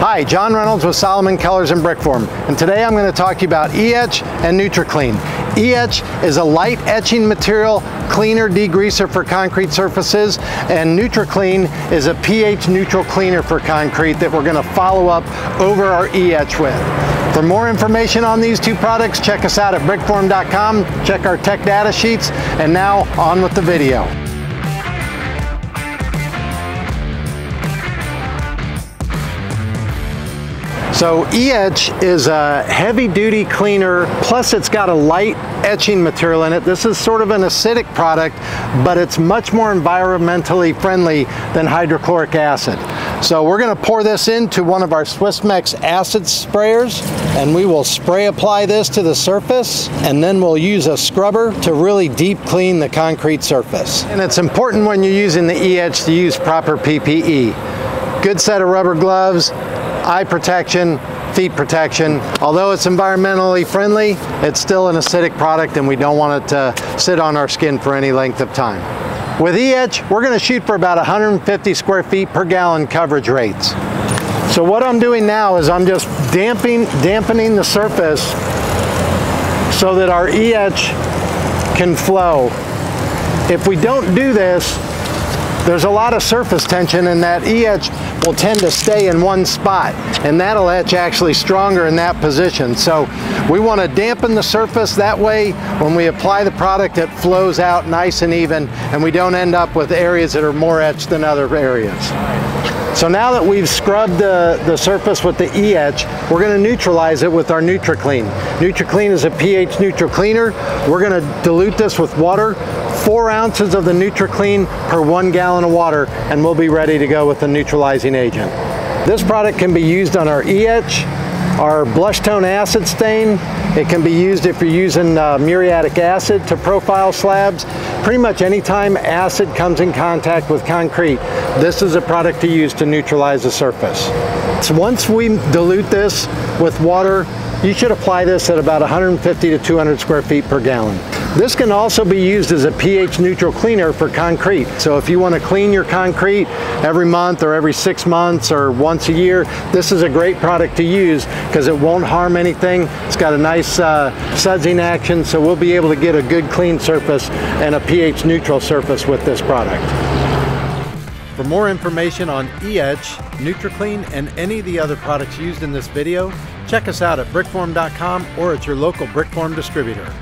Hi, John Reynolds with Solomon Colors and Brickform, and today I'm going to talk to you about E-Etch and NeutraClean. E-Etch is a light etching material, cleaner, degreaser for concrete surfaces, and NeutraClean is a pH neutral cleaner for concrete that we're going to follow up over our E-Etch with. For more information on these two products, check us out at brickform.com, check our tech data sheets, and now on with the video. So E-Etch is a heavy-duty cleaner, plus it's got a light etching material in it. This is sort of an acidic product, but it's much more environmentally friendly than hydrochloric acid. So we're going to pour this into one of our Swissmex acid sprayers, and we will spray apply this to the surface, and then we'll use a scrubber to really deep clean the concrete surface. And it's important when you're using the E-Etch to use proper PPE. Good set of rubber gloves, eye protection, feet protection. Although it's environmentally friendly, it's still an acidic product and we don't want it to sit on our skin for any length of time. With E-Etch, we're going to shoot for about 150 square feet per gallon coverage rates. So what I'm doing now is I'm just dampening the surface so that our E-Etch can flow. If we don't do this, there's a lot of surface tension, and that E-Etch will tend to stay in one spot, and that'll etch actually stronger in that position. So we want to dampen the surface. That way when we apply the product, it flows out nice and even, and we don't end up with areas that are more etched than other areas. So now that we've scrubbed the surface with the E-Etch, we're going to neutralize it with our NeutraClean. NeutraClean is a pH neutral cleaner. We're going to dilute this with water, 4 ounces of the NeutraClean per 1 gallon of water, and we'll be ready to go with the neutralizing agent. This product can be used on our E-Etch, our blush tone acid stain. It can be used if you're using muriatic acid to profile slabs. Pretty much anytime acid comes in contact with concrete, this is a product to use to neutralize the surface. So once we dilute this with water, you should apply this at about 150 to 200 square feet per gallon. This can also be used as a pH neutral cleaner for concrete. So if you want to clean your concrete every month or every 6 months or once a year, this is a great product to use because it won't harm anything. It's got a nice sudsing action, so we'll be able to get a good clean surface and a pH neutral surface with this product. For more information on E-Etch, NeutraClean, and any of the other products used in this video, check us out at brickform.com or at your local Brickform distributor.